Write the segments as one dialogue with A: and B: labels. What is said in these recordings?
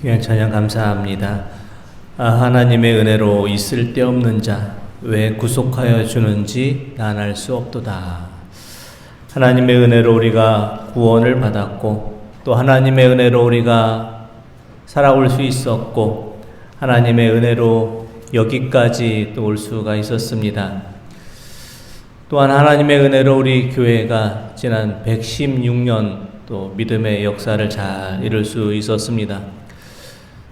A: 귀한 찬양 감사합니다. 하나님의 은혜로 있을 데 없는 자 왜 구속하여 주는지 난 알 수 없도다. 하나님의 은혜로 우리가 구원을 받았고 또 하나님의 은혜로 우리가 살아올 수 있었고 하나님의 은혜로 여기까지 또 올 수가 있었습니다. 또한 하나님의 은혜로 우리 교회가 지난 116년 또 믿음의 역사를 잘 이룰 수 있었습니다.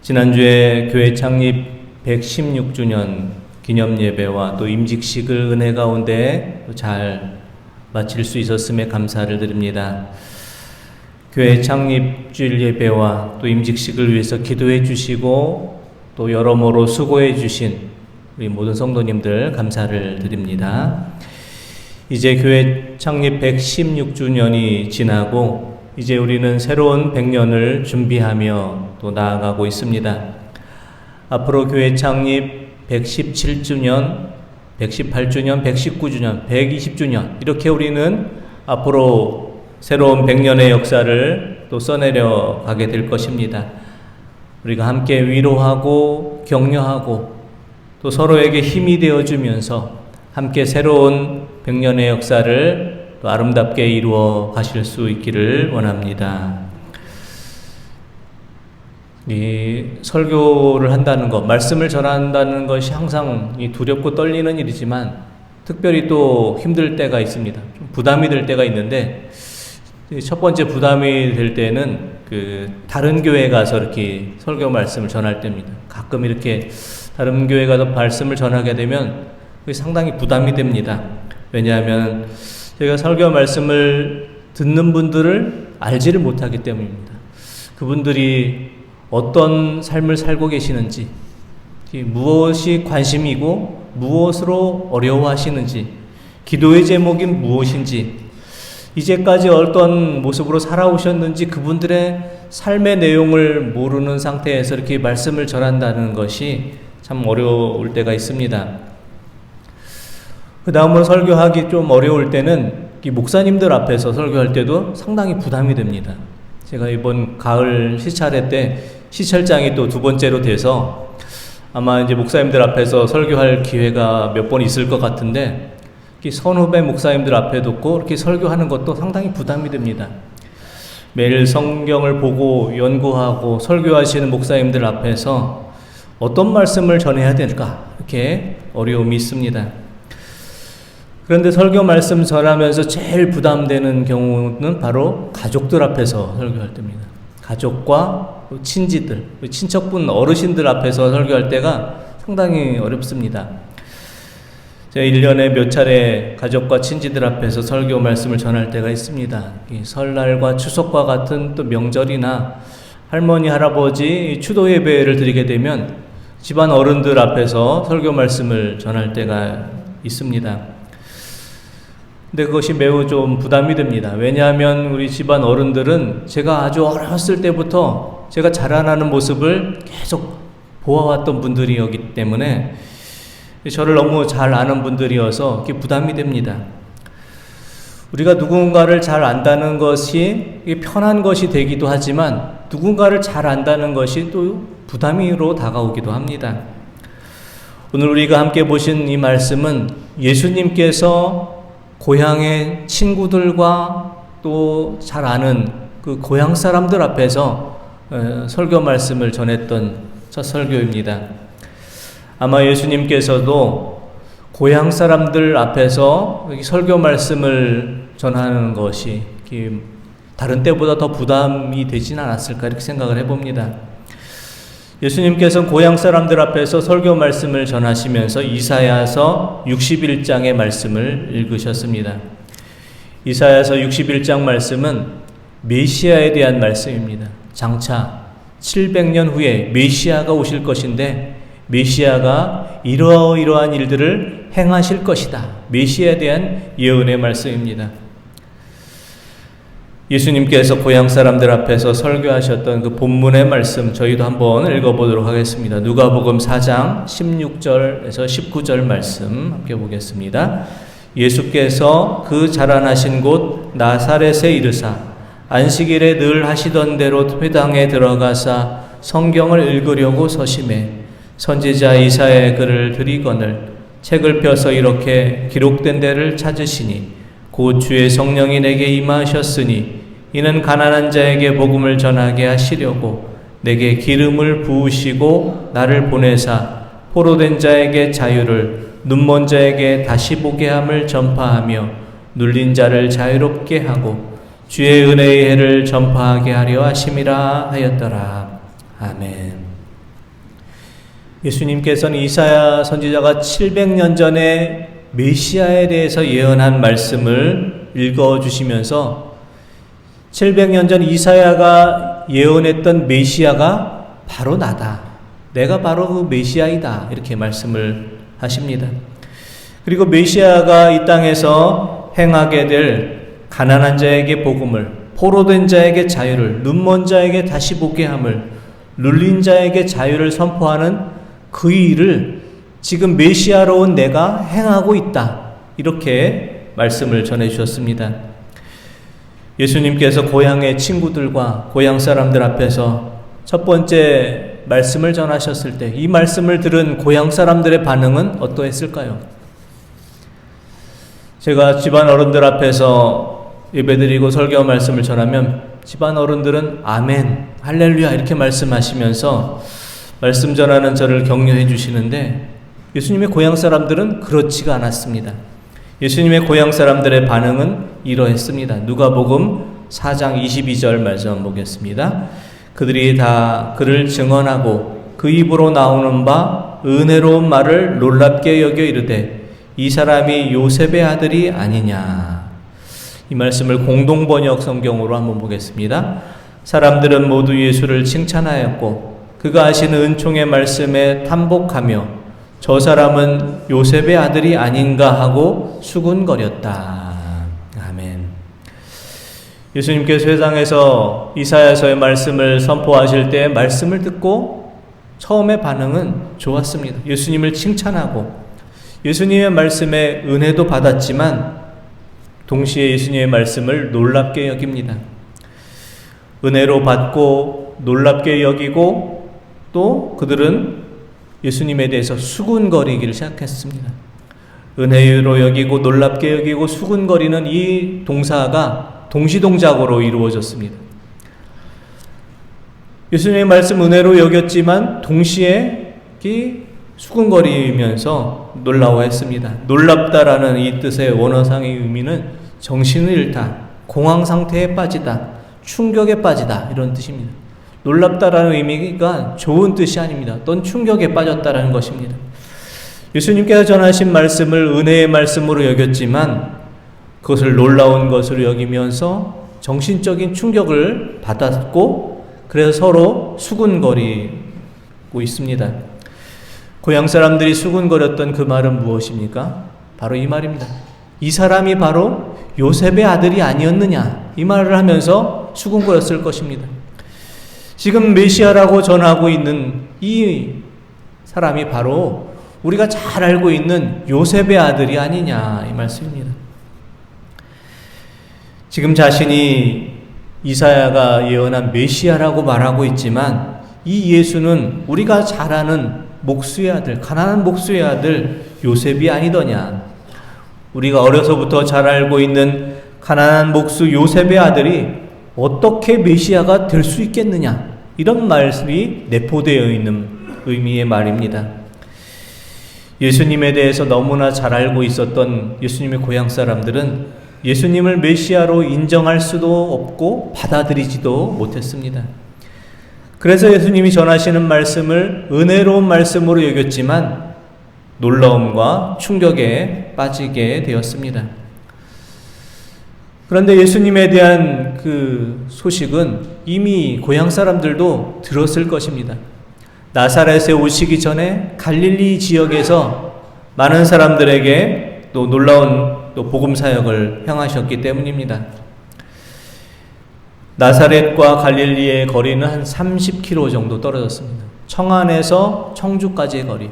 A: 지난주에 교회 창립 116주년 기념예배와 또 임직식을 은혜 가운데 잘 마칠 수 있었음에 감사를 드립니다. 교회 창립 주일 예배와 또 임직식을 위해서 기도해 주시고 또 여러모로 수고해 주신 우리 모든 성도님들 감사를 드립니다. 이제 교회 창립 116주년이 지나고 이제 우리는 새로운 100년을 준비하며 또 나아가고 있습니다. 앞으로 교회 창립 117주년, 118주년, 119주년, 120주년 이렇게 우리는 앞으로 새로운 100년의 역사를 또 써내려 가게 될 것입니다. 우리가 함께 위로하고 격려하고 또 서로에게 힘이 되어주면서 함께 새로운 100년의 역사를 또 아름답게 이루어 가실 수 있기를 원합니다. 이 설교를 한다는 것, 말씀을 전한다는 것이 항상 두렵고 떨리는 일이지만 특별히 또 힘들 때가 있습니다. 좀 부담이 될 때가 있는데 첫 번째 부담이 될 때는 다른 교회에 가서 이렇게 설교 말씀을 전할 때입니다. 가끔 이렇게 다른 교회에 가서 말씀을 전하게 되면 그게 상당히 부담이 됩니다. 왜냐하면 제가 설교 말씀을 듣는 분들을 알지를 못하기 때문입니다. 그분들이 어떤 삶을 살고 계시는지, 무엇이 관심이고 무엇으로 어려워하시는지, 기도의 제목인 무엇인지, 이제까지 어떤 모습으로 살아오셨는지 그분들의 삶의 내용을 모르는 상태에서 이렇게 말씀을 전한다는 것이 참 어려울 때가 있습니다. 그 다음으로 설교하기 좀 어려울 때는 목사님들 앞에서 설교할 때도 상당히 부담이 됩니다. 제가 이번 가을 시찰회 때 시찰장이 또 두 번째로 돼서 아마 이제 목사님들 앞에서 설교할 기회가 몇 번 있을 것 같은데 선후배 목사님들 앞에 듣고 이렇게 설교하는 것도 상당히 부담이 됩니다. 매일 성경을 보고 연구하고 설교하시는 목사님들 앞에서 어떤 말씀을 전해야 될까 이렇게 어려움이 있습니다. 그런데 설교 말씀 전하면서 제일 부담되는 경우는 바로 가족들 앞에서 설교할 때입니다. 가족과 친지들, 친척분 어르신들 앞에서 설교할 때가 상당히 어렵습니다. 제가 1년에 몇 차례 가족과 친지들 앞에서 설교 말씀을 전할 때가 있습니다. 설날과 추석과 같은 또 명절이나 할머니, 할아버지 추도 예배를 드리게 되면 집안 어른들 앞에서 설교 말씀을 전할 때가 있습니다. 근데 그것이 매우 좀 부담이 됩니다. 왜냐하면 우리 집안 어른들은 제가 아주 어렸을 때부터 제가 자라나는 모습을 계속 보아왔던 분들이었기 때문에 저를 너무 잘 아는 분들이어서 그게 부담이 됩니다. 우리가 누군가를 잘 안다는 것이 편한 것이 되기도 하지만 누군가를 잘 안다는 것이 또 부담으로 다가오기도 합니다. 오늘 우리가 함께 보신 이 말씀은 예수님께서 고향의 친구들과 또 잘 아는 그 고향 사람들 앞에서 설교 말씀을 전했던 첫 설교입니다. 아마 예수님께서도 고향 사람들 앞에서 설교 말씀을 전하는 것이 다른 때보다 더 부담이 되진 않았을까 이렇게 생각을 해봅니다. 예수님께서는 고향 사람들 앞에서 설교 말씀을 전하시면서 이사야서 61장의 말씀을 읽으셨습니다. 이사야서 61장 말씀은 메시아에 대한 말씀입니다. 장차 700년 후에 메시아가 오실 것인데 메시아가 이러이러한 일들을 행하실 것이다. 메시아에 대한 예언의 말씀입니다. 예수님께서 고향 사람들 앞에서 설교하셨던 그 본문의 말씀 저희도 한번 읽어보도록 하겠습니다. 누가복음 4장 16절에서 19절 말씀 함께 보겠습니다. 예수께서 그 자라나신 곳 나사렛에 이르사 안식일에 늘 하시던 대로 회당에 들어가사 성경을 읽으려고 서심해 선지자 이사야의 글을 들이거늘 책을 펴서 이렇게 기록된 데를 찾으시니 곧 주의 성령이 내게 임하셨으니 이는 가난한 자에게 복음을 전하게 하시려고 내게 기름을 부으시고 나를 보내사 포로된 자에게 자유를 눈먼 자에게 다시 보게 함을 전파하며 눌린 자를 자유롭게 하고 주의 은혜의 해를 전파하게 하려 하심이라 하였더라. 아멘. 예수님께서는 이사야 선지자가 700년 전에 메시아에 대해서 예언한 말씀을 읽어주시면서 700년 전 이사야가 예언했던 메시아가 바로 나다. 내가 바로 그 메시아이다. 이렇게 말씀을 하십니다. 그리고 메시아가 이 땅에서 행하게 될 가난한 자에게 복음을, 포로된 자에게 자유를, 눈먼 자에게 다시 보게 함을, 눌린 자에게 자유를 선포하는 그 일을 지금 메시아로 온 내가 행하고 있다. 이렇게 말씀을 전해주셨습니다. 예수님께서 고향의 친구들과 고향 사람들 앞에서 첫 번째 말씀을 전하셨을 때 이 말씀을 들은 고향 사람들의 반응은 어떠했을까요? 제가 집안 어른들 앞에서 예배드리고 설교 말씀을 전하면 집안 어른들은 아멘, 할렐루야 이렇게 말씀하시면서 말씀 전하는 저를 격려해 주시는데 예수님의 고향 사람들은 그렇지가 않았습니다. 예수님의 고향 사람들의 반응은 이러했습니다. 누가복음 4장 22절 말씀 보겠습니다. 그들이 다 그를 증언하고 그 입으로 나오는 바 은혜로운 말을 놀랍게 여겨 이르되 이 사람이 요셉의 아들이 아니냐. 이 말씀을 공동번역 성경으로 한번 보겠습니다. 사람들은 모두 예수를 칭찬하였고 그가 하신 은총의 말씀에 탐복하며 저 사람은 요셉의 아들이 아닌가 하고 수군거렸다. 아멘. 예수님께서 세상에서 이사야서의 말씀을 선포하실 때 말씀을 듣고 처음의 반응은 좋았습니다. 예수님을 칭찬하고 예수님의 말씀에 은혜도 받았지만 동시에 예수님의 말씀을 놀랍게 여깁니다. 은혜로 받고 놀랍게 여기고 또 그들은 예수님에 대해서 수군거리기를 시작했습니다. 은혜로 여기고 놀랍게 여기고 수군거리는 이 동사가 동시동작으로 이루어졌습니다. 예수님의 말씀 은혜로 여겼지만 동시에 수군거리면서 놀라워했습니다. 놀랍다라는 이 뜻의 원어상의 의미는 정신을 잃다, 공황 상태에 빠지다, 충격에 빠지다 이런 뜻입니다. 놀랍다라는 의미가 좋은 뜻이 아닙니다. 또는 충격에 빠졌다라는 것입니다. 예수님께서 전하신 말씀을 은혜의 말씀으로 여겼지만 그것을 놀라운 것으로 여기면서 정신적인 충격을 받았고 그래서 서로 수군거리고 있습니다. 고향 사람들이 수군거렸던 그 말은 무엇입니까? 바로 이 말입니다. 이 사람이 바로 요셉의 아들이 아니었느냐 이 말을 하면서 수군거렸을 것입니다. 지금 메시아라고 전하고 있는 이 사람이 바로 우리가 잘 알고 있는 요셉의 아들이 아니냐 이 말씀입니다. 지금 자신이 이사야가 예언한 메시아라고 말하고 있지만 이 예수는 우리가 잘 아는 목수의 아들, 가난한 목수의 아들 요셉이 아니더냐. 우리가 어려서부터 잘 알고 있는 가난한 목수 요셉의 아들이 어떻게 메시아가 될 수 있겠느냐. 이런 말씀이 내포되어 있는 의미의 말입니다. 예수님에 대해서 너무나 잘 알고 있었던 예수님의 고향 사람들은 예수님을 메시아로 인정할 수도 없고 받아들이지도 못했습니다. 그래서 예수님이 전하시는 말씀을 은혜로운 말씀으로 여겼지만 놀라움과 충격에 빠지게 되었습니다. 그런데 예수님에 대한 그 소식은 이미 고향 사람들도 들었을 것입니다. 나사렛에 오시기 전에 갈릴리 지역에서 많은 사람들에게 또 놀라운 또 복음 사역을 행하셨기 때문입니다. 나사렛과 갈릴리의 거리는 한 30km 정도 떨어졌습니다. 청안에서 청주까지의 거리.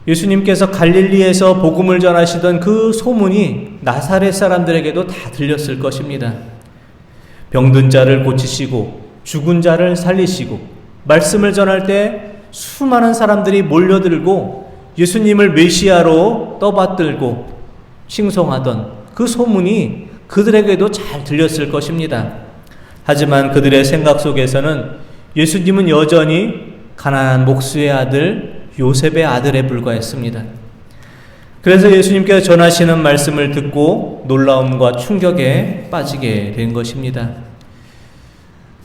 A: 예수님께서 갈릴리에서 복음을 전하시던 그 소문이 나사렛 사람들에게도 다 들렸을 것입니다. 병든 자를 고치시고 죽은 자를 살리시고 말씀을 전할 때 수많은 사람들이 몰려들고 예수님을 메시아로 떠받들고 칭송하던 그 소문이 그들에게도 잘 들렸을 것입니다. 하지만 그들의 생각 속에서는 예수님은 여전히 가난한 목수의 아들 요셉의 아들에 불과했습니다. 그래서 예수님께서 전하시는 말씀을 듣고 놀라움과 충격에 빠지게 된 것입니다.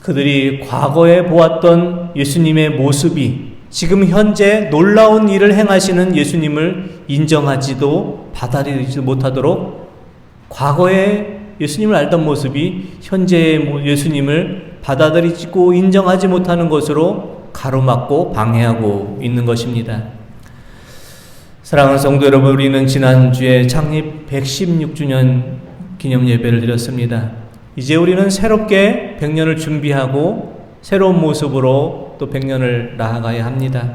A: 그들이 과거에 보았던 예수님의 모습이 지금 현재 놀라운 일을 행하시는 예수님을 인정하지도 받아들이지 못하도록 과거에 예수님을 알던 모습이 현재의 예수님을 받아들이고 인정하지 못하는 것으로 가로막고 방해하고 있는 것입니다. 사랑하는 성도 여러분, 우리는 지난주에 창립 116주년 기념 예배를 드렸습니다. 이제 우리는 새롭게 100년을 준비하고 새로운 모습으로 또 100년을 나아가야 합니다.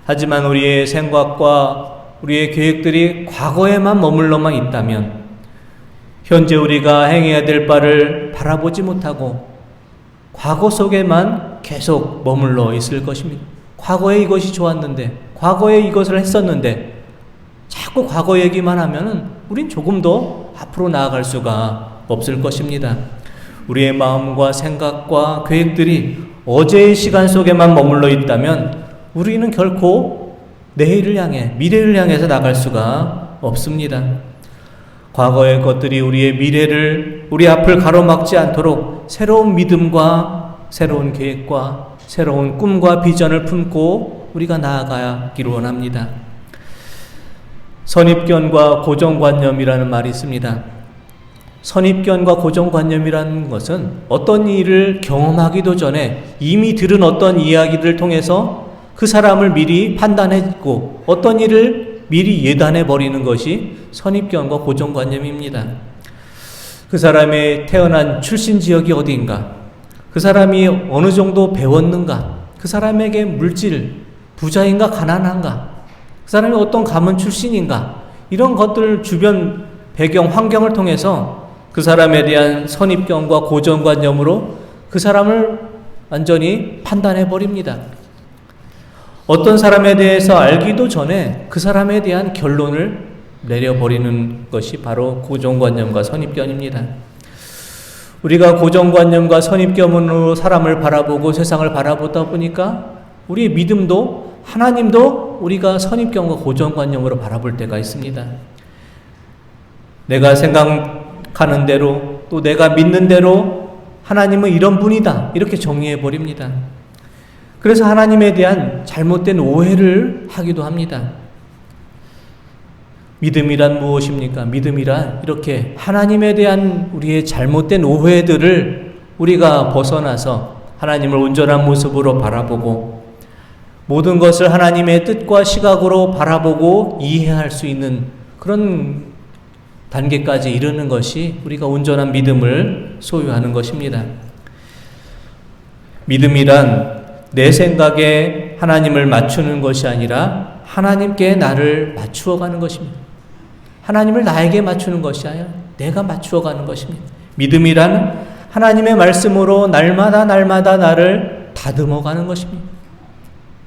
A: 하지만 우리의 생각과 우리의 계획들이 과거에만 머물러만 있다면 현재 우리가 행해야 될 바를 바라보지 못하고 과거 속에만 계속 머물러 있을 것입니다. 과거에 이것이 좋았는데, 과거에 이것을 했었는데 자꾸 과거 얘기만 하면은 우린 조금 더 앞으로 나아갈 수가 없을 것입니다. 우리의 마음과 생각과 계획들이 어제의 시간 속에만 머물러 있다면 우리는 결코 내일을 향해, 미래를 향해서 나갈 수가 없습니다. 과거의 것들이 우리의 미래를, 우리 앞을 가로막지 않도록 새로운 믿음과 새로운 계획과 새로운 꿈과 비전을 품고 우리가 나아가기를 원합니다. 선입견과 고정관념이라는 말이 있습니다. 선입견과 고정관념이라는 것은 어떤 일을 경험하기도 전에 이미 들은 어떤 이야기들을 통해서 그 사람을 미리 판단했고 어떤 일을 미리 예단해 버리는 것이 선입견과 고정관념입니다. 그 사람의 태어난 출신 지역이 어디인가, 그 사람이 어느 정도 배웠는가, 그 사람에게 물질, 부자인가 가난한가, 그 사람이 어떤 가문 출신인가, 이런 것들 주변 배경, 환경을 통해서 그 사람에 대한 선입견과 고정관념으로 그 사람을 완전히 판단해 버립니다. 어떤 사람에 대해서 알기도 전에 그 사람에 대한 결론을 내려버리는 것이 바로 고정관념과 선입견입니다. 우리가 고정관념과 선입견으로 사람을 바라보고 세상을 바라보다 보니까 우리의 믿음도, 하나님도 우리가 선입견과 고정관념으로 바라볼 때가 있습니다. 내가 생각하는 대로, 또 내가 믿는 대로 하나님은 이런 분이다, 이렇게 정의해 버립니다. 그래서 하나님에 대한 잘못된 오해를 하기도 합니다. 믿음이란 무엇입니까? 믿음이란 이렇게 하나님에 대한 우리의 잘못된 오해들을 우리가 벗어나서 하나님을 온전한 모습으로 바라보고 모든 것을 하나님의 뜻과 시각으로 바라보고 이해할 수 있는 그런 단계까지 이르는 것이 우리가 온전한 믿음을 소유하는 것입니다. 믿음이란 내 생각에 하나님을 맞추는 것이 아니라 하나님께 나를 맞추어 가는 것입니다. 하나님을 나에게 맞추는 것이 아니라 내가 맞추어 가는 것입니다. 믿음이란 하나님의 말씀으로 날마다 나를 다듬어 가는 것입니다.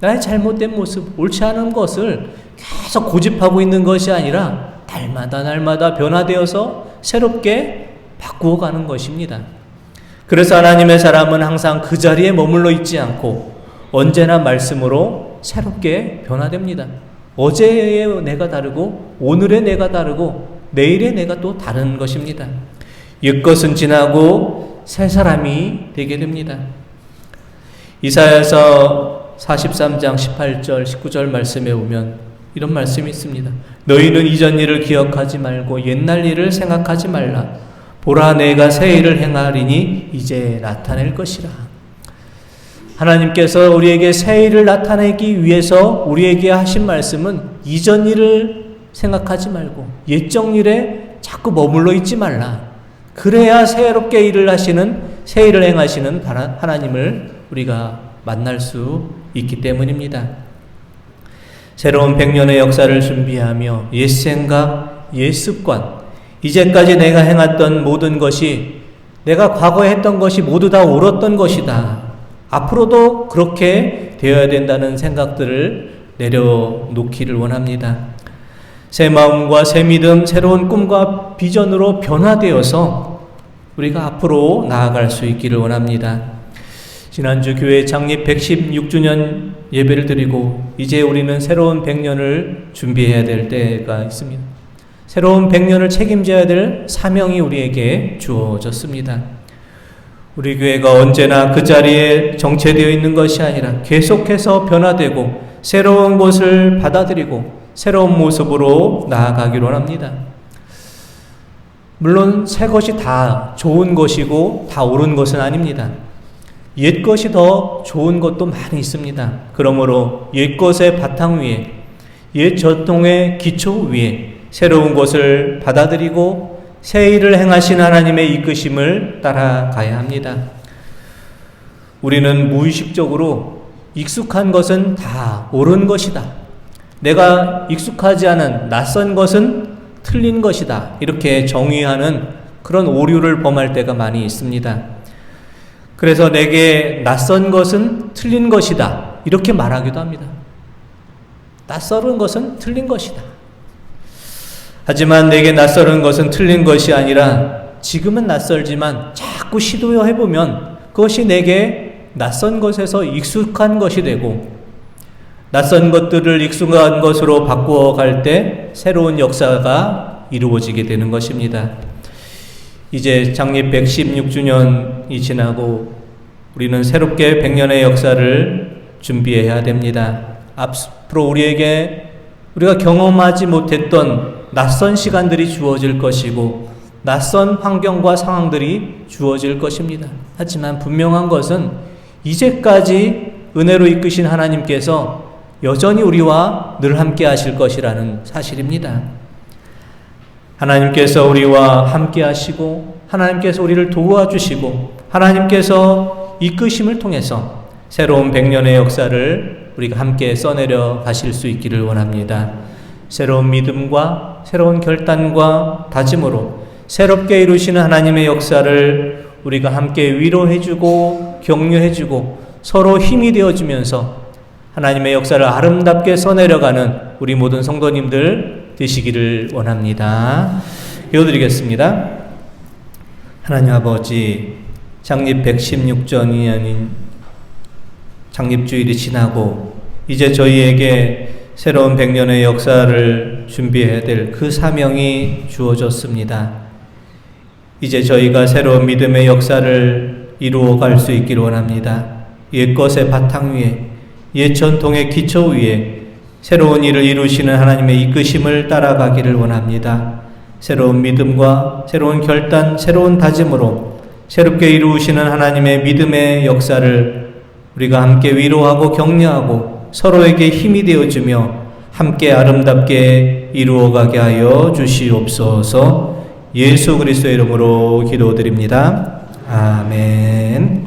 A: 나의 잘못된 모습, 옳지 않은 것을 계속 고집하고 있는 것이 아니라 날마다 변화되어서 새롭게 바꾸어 가는 것입니다. 그래서 하나님의 사람은 항상 그 자리에 머물러 있지 않고 언제나 말씀으로 새롭게 변화됩니다. 어제의 내가 다르고 오늘의 내가 다르고 내일의 내가 또 다른 것입니다. 옛것은 지나고 새 사람이 되게 됩니다. 이사야서 43장 18절 19절 말씀에 보면 이런 말씀이 있습니다. 너희는 이전 일을 기억하지 말고 옛날 일을 생각하지 말라. 보라, 내가 새 일을 행하리니 이제 나타낼 것이라. 하나님께서 우리에게 새 일을 나타내기 위해서 우리에게 하신 말씀은 이전 일을 생각하지 말고 옛적 일에 자꾸 머물러 있지 말라. 그래야 새롭게 일을 하시는, 새 일을 행하시는 하나님을 우리가 만날 수 있기 때문입니다. 새로운 100년의 역사를 준비하며 옛 생각, 옛 습관, 이제까지 내가 행했던 모든 것이, 내가 과거에 했던 것이 모두 다 옳았던 것이다. 앞으로도 그렇게 되어야 된다는 생각들을 내려놓기를 원합니다. 새 마음과 새 믿음, 새로운 꿈과 비전으로 변화되어서 우리가 앞으로 나아갈 수 있기를 원합니다. 지난주 교회 창립 116주년 예배를 드리고 이제 우리는 새로운 100년을 준비해야 될 때가 있습니다. 새로운 100년을 책임져야 될 사명이 우리에게 주어졌습니다. 우리 교회가 언제나 그 자리에 정체되어 있는 것이 아니라 계속해서 변화되고 새로운 것을 받아들이고 새로운 모습으로 나아가기로 합니다. 물론 새 것이 다 좋은 것이고 다 옳은 것은 아닙니다. 옛 것이 더 좋은 것도 많이 있습니다. 그러므로 옛 것의 바탕 위에, 옛 전통의 기초 위에 새로운 것을 받아들이고 새 일을 행하신 하나님의 이끄심을 따라가야 합니다. 우리는 무의식적으로 익숙한 것은 다 옳은 것이다, 내가 익숙하지 않은 낯선 것은 틀린 것이다, 이렇게 정의하는 그런 오류를 범할 때가 많이 있습니다. 그래서 내게 낯선 것은 틀린 것이다, 이렇게 말하기도 합니다. 낯설은 것은 틀린 것이다. 하지만 내게 낯설은 것은 틀린 것이 아니라 지금은 낯설지만 자꾸 시도해보면 그것이 내게 낯선 것에서 익숙한 것이 되고 낯선 것들을 익숙한 것으로 바꾸어 갈 때 새로운 역사가 이루어지게 되는 것입니다. 이제 창립 116주년이 지나고 우리는 새롭게 100년의 역사를 준비해야 됩니다. 앞으로 우리가 경험하지 못했던 낯선 시간들이 주어질 것이고 낯선 환경과 상황들이 주어질 것입니다. 하지만 분명한 것은 이제까지 은혜로 이끄신 하나님께서 여전히 우리와 늘 함께 하실 것이라는 사실입니다. 하나님께서 우리와 함께 하시고 하나님께서 우리를 도와주시고 하나님께서 이끄심을 통해서 새로운 100년의 역사를 우리가 함께 써내려 가실 수 있기를 원합니다. 새로운 믿음과 새로운 결단과 다짐으로 새롭게 이루시는 하나님의 역사를 우리가 함께 위로해주고 격려해주고 서로 힘이 되어주면서 하나님의 역사를 아름답게 써내려가는 우리 모든 성도님들 되시기를 원합니다. 기도드리겠습니다. 하나님 아버지, 창립 116전이 아닌 창립주일이 지나고 이제 저희에게 새로운 100년의 역사를 준비해야 될 그 사명이 주어졌습니다. 이제 저희가 새로운 믿음의 역사를 이루어 갈 수 있기를 원합니다. 옛것의 바탕 위에, 옛 전통의 기초 위에 새로운 일을 이루시는 하나님의 이끄심을 따라가기를 원합니다. 새로운 믿음과 새로운 결단, 새로운 다짐으로 새롭게 이루시는 하나님의 믿음의 역사를 우리가 함께 위로하고 격려하고 서로에게 힘이 되어주며 함께 아름답게 이루어가게 하여 주시옵소서. 예수 그리스도의 이름으로 기도드립니다. 아멘.